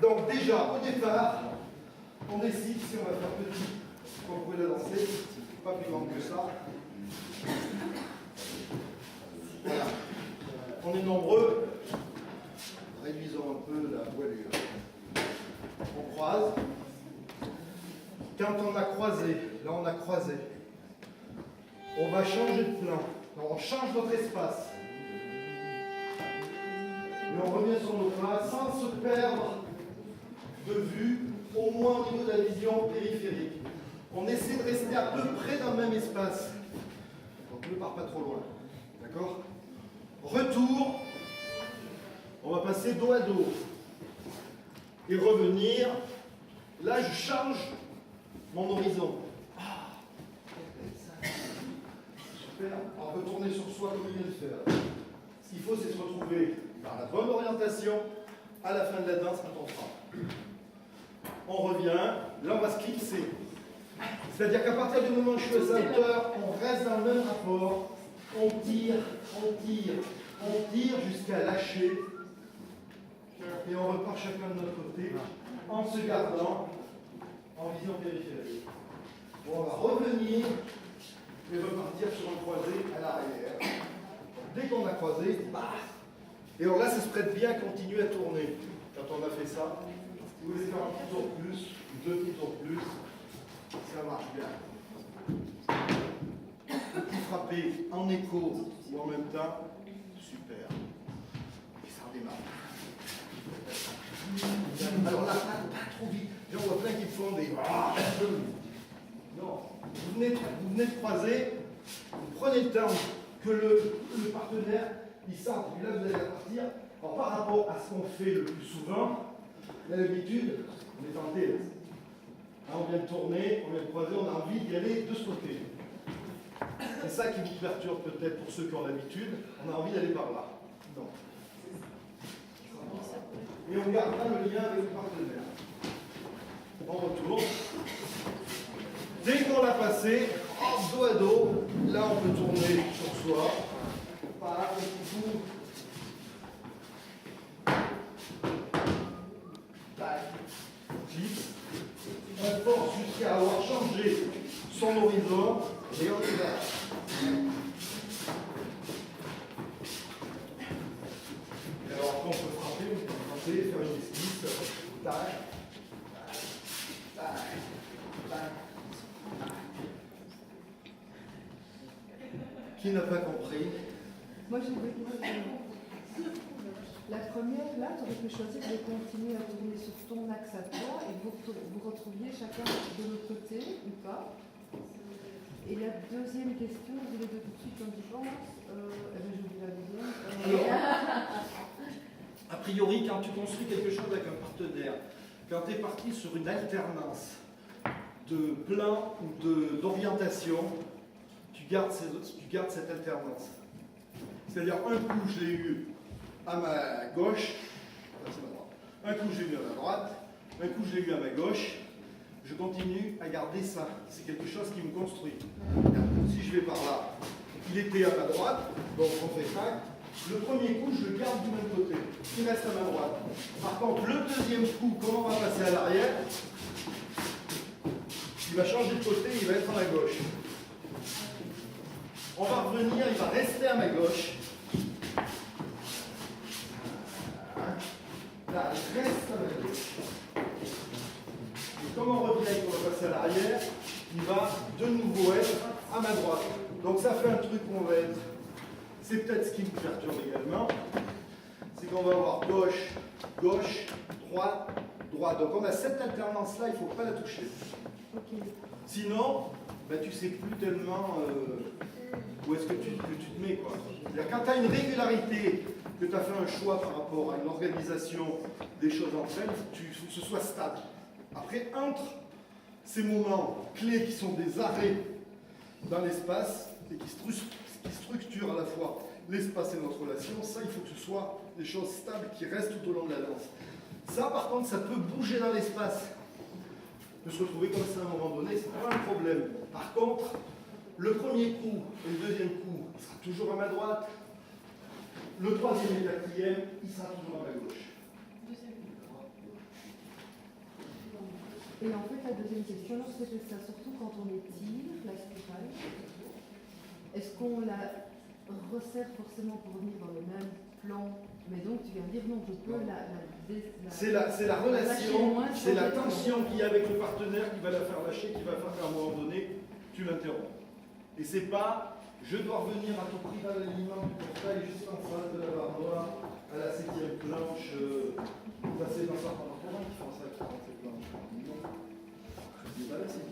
Donc déjà, au départ, on décide si on va faire petit, pour pouvoir la danser, pas plus grande que ça. Voilà. On est nombreux. Réduisons un peu la voilure. On croise. Quand on a croisé, là on a croisé, on va changer de plan. Donc on change notre espace. Mais on revient sur nos pas sans se perdre de vue, au moins au niveau de la vision périphérique. On essaie de rester à peu près dans le même espace. Donc ne part pas trop loin. D'accord? Retour. On va passer dos à dos. Et revenir. Là, je change mon horizon. Super. On peut tourner sur soi comme il vient de faire. Ce qu'il faut, c'est se retrouver dans la bonne orientation à la fin de la danse quand on frappe. On revient. Là, on va se clipser. C'est-à-dire qu'à partir du moment où je fais sa hauteur, on reste dans le même rapport. On tire, on tire, on tire jusqu'à lâcher. Et on repart chacun de notre côté en se gardant en vision périphérique. Bon, on va revenir et repartir sur un croisé à l'arrière. Dès qu'on a croisé, bah. Et alors là, ça se prête bien à continuer à tourner. Quand on a fait ça, vous voulez faire un petit tour plus, deux petits tours plus, ça marche bien. Petit frappé en écho ou en même temps, super. Et ça redémarre. Alors là, pas trop vite. Là, on voit plein qui font des... Non, vous venez de croiser, vous prenez le temps que le partenaire, il sente, et là vous allez repartir. Alors par rapport à ce qu'on fait le plus souvent, l'habitude, on est tenté. Hein, on vient de tourner, on vient de croiser, on a envie d'y aller de ce côté. C'est ça qui vous perturbe peut-être pour ceux qui ont l'habitude, on a envie d'aller par là. Non. Et on gardera le lien avec le partenaire. On retourne. Dès qu'on l'a passé, dos à dos, là on peut tourner sur soi. Par là, petit coup. Tac. Clic. On force jusqu'à avoir changé son horizon et on y va. Et alors après on peut frapper, faire une esquisse. Tac. Tac. Tac. Qui n'a pas compris? Moi j'ai deux questions. La première, là, tu aurais pu choisir de continuer à tourner sur ton axe à toi et vous retrouviez chacun de l'autre côté ou pas. Et la deuxième question, je voulais tout de suite quand j'y pense, j'ai oublié la deuxième. A priori, quand tu construis quelque chose avec un partenaire, quand tu es parti sur une alternance de plan ou d'orientation, tu gardes cette alternance. C'est-à-dire, un coup, je l'ai eu à ma gauche, c'est ma droite. Un coup, je l'ai eu à ma droite, un coup, je l'ai eu à ma gauche. Je continue à garder ça. C'est quelque chose qui me construit. Si je vais par là, il était à ma droite, donc on fait tac. Le premier coup, je le garde du même côté. Il reste à ma droite. Par contre, le deuxième coup, comment on va passer à l'arrière, il va changer de côté, il va être à ma gauche. On va revenir, il va rester à ma gauche. Là, il reste à ma gauche. Et comme on revient et qu'on va passer à l'arrière, il va de nouveau être à ma droite. Donc ça fait un truc où on va être... C'est peut-être ce qui me perturbe également. C'est qu'on va avoir gauche, gauche, droite, droite. Donc on a cette alternance-là, il ne faut pas la toucher. Okay. Sinon, ben, tu ne sais plus tellement où est-ce que tu te mets. Quand tu as une régularité, que tu as fait un choix par rapport à une organisation des choses entre elles, il faut que ce soit stable. Après, entre ces moments clés qui sont des arrêts dans l'espace et qui structurent à la fois l'espace et notre relation, ça, il faut que ce soit des choses stables qui restent tout au long de la danse. Ça, par contre, ça peut bouger dans l'espace. De se retrouver comme ça à un moment donné, c'est pas un problème. Par contre, le premier coup et le deuxième coup, il sera toujours à ma droite. Le troisième et le quatrième, il sera toujours à ma gauche. Et en fait, la deuxième question, alors c'était ça, surtout quand on étire la spirale, est-ce qu'on la resserre forcément pour revenir dans le même plan? Mais donc tu viens de dire non, je peux c'est la relation, c'est la tension qu'il y a avec le partenaire qui va la faire lâcher, qui va faire qu'à un moment donné, tu l'interromps. Et c'est pas, je dois revenir à ton prix d'alignement du portail juste en face de la barre noire, à la 7e planche, passer dans sa pendant qui font ça, qui font cette planche. Non. C'est pas là, c'est